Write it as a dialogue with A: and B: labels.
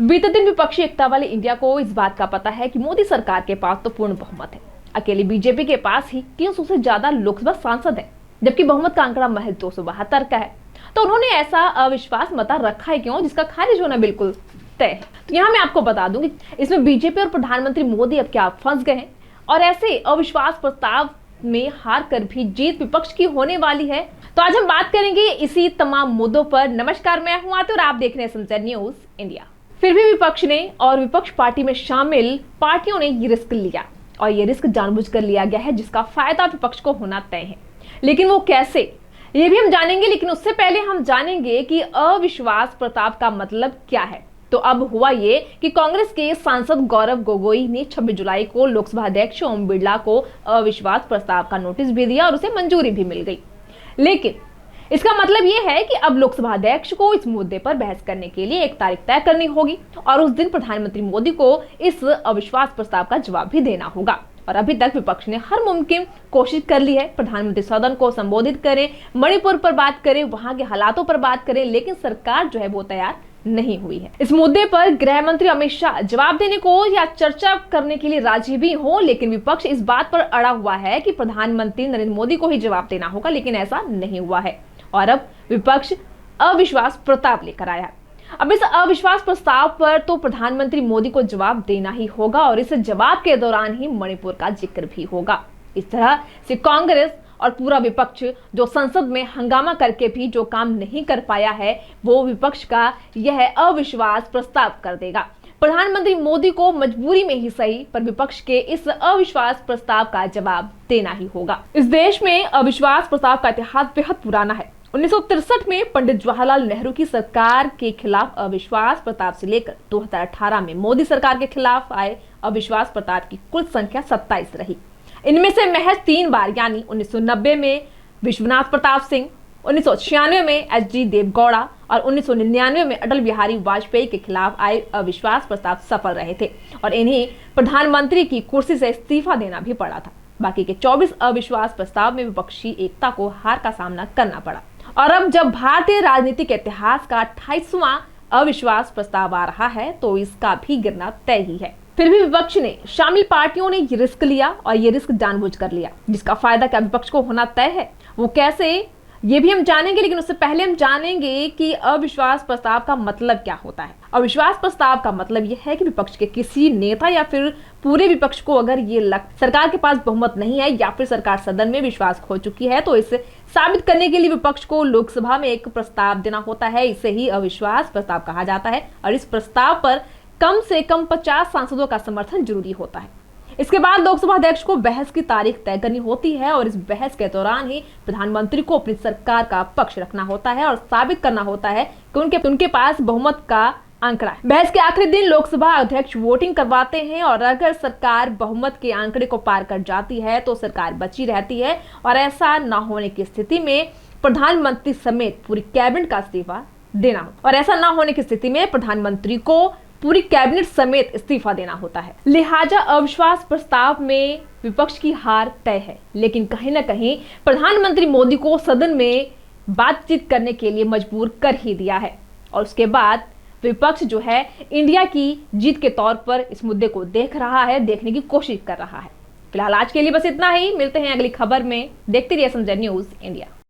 A: बीते दिन विपक्षी एकता वाले इंडिया को इस बात का पता है कि मोदी सरकार के पास तो पूर्ण बहुमत है। अकेली बीजेपी के पास ही 300 से ज्यादा लोकसभा सांसद है, जबकि बहुमत का आंकड़ा महज 272 का है। तो उन्होंने ऐसा अविश्वास मता रखा है क्यों, जिसका खारिज होना बिल्कुल तय है। तो यहाँ मैं आपको बता दूं कि इसमें बीजेपी और प्रधानमंत्री मोदी अब क्या फंस गए हैं, और ऐसे अविश्वास प्रस्ताव में हार कर भी जीत विपक्ष की होने वाली है। तो आज हम बात करेंगे इसी तमाम मुद्दों पर। नमस्कार, मैं हूं आरती और आप देख रहे हैं सनसेट न्यूज इंडिया। फिर भी विपक्ष ने और विपक्ष पार्टी में शामिल पार्टियों ने ये रिस्क लिया, और ये रिस्क जानबूझकर लिया गया है, जिसका फायदा विपक्ष को होना तय है। लेकिन वो कैसे, ये भी हम जानेंगे। लेकिन उससे पहले हम जानेंगे कि अविश्वास प्रस्ताव का मतलब क्या है। तो अब हुआ ये कि कांग्रेस के सांसद गौरव गोगोई ने 26 जुलाई को लोकसभा अध्यक्ष ओम बिरला को अविश्वास प्रस्ताव का नोटिस भी दिया और उसे मंजूरी भी मिल गई। लेकिन इसका मतलब यह है कि अब लोकसभा अध्यक्ष को इस मुद्दे पर बहस करने के लिए एक तारीख तय करनी होगी, और उस दिन प्रधानमंत्री मोदी को इस अविश्वास प्रस्ताव का जवाब भी देना होगा। और अभी तक विपक्ष ने हर मुमकिन कोशिश कर ली है। प्रधानमंत्री सदन को संबोधित करें, मणिपुर पर बात करें, वहां के हालातों पर बात करें, लेकिन सरकार जो है वो तैयार नहीं हुई है। इस मुद्दे पर गृह मंत्री अमित शाह जवाब देने को या चर्चा करने के लिए राजी भी हो, लेकिन विपक्ष इस बात पर अड़ा हुआ है कि प्रधानमंत्री नरेंद्र मोदी को ही जवाब देना होगा। लेकिन ऐसा नहीं हुआ है, और अब विपक्ष अविश्वास प्रस्ताव लेकर आया। अब इस अविश्वास प्रस्ताव पर तो प्रधानमंत्री मोदी को जवाब देना ही होगा, और इस जवाब के दौरान ही मणिपुर का जिक्र भी होगा। इस तरह से कांग्रेस और पूरा विपक्ष जो संसद में हंगामा करके भी जो काम नहीं कर पाया है, वो विपक्ष का यह अविश्वास प्रस्ताव कर देगा। प्रधानमंत्री मोदी को मजबूरी में ही सही, पर विपक्ष के इस अविश्वास प्रस्ताव का जवाब देना ही होगा। इस देश में अविश्वास प्रस्ताव का इतिहास बेहद पुराना है। 1963 में पंडित जवाहरलाल नेहरू की सरकार के खिलाफ अविश्वास प्रस्ताव से लेकर 2018 में मोदी सरकार के खिलाफ आए अविश्वास प्रस्ताव की कुल संख्या 27 रही। इनमें से महज 3 बार यानी 1990 में विश्वनाथ प्रताप सिंह, 1996 में एच.डी. देवगौड़ा और 1999 में अटल बिहारी वाजपेयी के खिलाफ आए अविश्वास प्रस्ताव सफल रहे थे, और इन्हें प्रधानमंत्री की कुर्सी से इस्तीफा देना भी पड़ा था। बाकी के 24 अविश्वास प्रस्ताव में विपक्षी एकता को हार का सामना करना पड़ा। और अब जब भारतीय राजनीतिक इतिहास का 28वां अविश्वास प्रस्ताव आ रहा है, तो इसका भी गिरना तय ही है। फिर भी विपक्ष ने शामिल पार्टियों ने ये रिस्क लिया, और ये रिस्क जानबूझकर लिया, जिसका फायदा क्या विपक्ष को होना तय है। वो कैसे, ये भी हम जानेंगे। लेकिन उससे पहले हम जानेंगे कि अविश्वास प्रस्ताव का मतलब क्या होता है। अविश्वास प्रस्ताव का मतलब यह है कि विपक्ष के किसी नेता या फिर पूरे विपक्ष को अगर ये सरकार के पास बहुमत नहीं है, या फिर सरकार सदन में विश्वास खो चुकी है, तो इसे साबित करने के लिए विपक्ष को लोकसभा में एक प्रस्ताव देना होता है। इसे ही अविश्वास प्रस्ताव कहा जाता है, और इस प्रस्ताव पर कम से कम 50 सांसदों का समर्थन जरूरी होता है। इसके बाद लोकसभा अध्यक्ष को बहस की तारीख तय करनी होती है, और इस बहस के दौरान ही प्रधानमंत्री को अपनी सरकार का पक्ष रखना होता है और साबित करना होता है कि उनके पास बहुमत का आंकड़ा है। बहस के आखिरी दिन लोकसभा अध्यक्ष वोटिंग करवाते हैं, और अगर सरकार बहुमत के आंकड़े को पार कर जाती है तो सरकार बची रहती है, और ऐसा न होने की स्थिति में प्रधानमंत्री समेत पूरी कैबिनेट का इस्तीफा देना हो, और ऐसा न होने की स्थिति में प्रधानमंत्री को पूरी कैबिनेट समेत इस्तीफा देना होता है। लिहाजा अविश्वास प्रस्ताव में विपक्ष की हार तय है। लेकिन कहीं ना कहीं प्रधानमंत्री मोदी को सदन में बातचीत करने के लिए मजबूर कर ही दिया है, और उसके बाद विपक्ष जो है इंडिया की जीत के तौर पर इस मुद्दे को देख रहा है, देखने की कोशिश कर रहा है। फिलहाल आज के लिए बस इतना ही। मिलते हैं अगली खबर में। देखते रहिए सनसेट न्यूज इंडिया।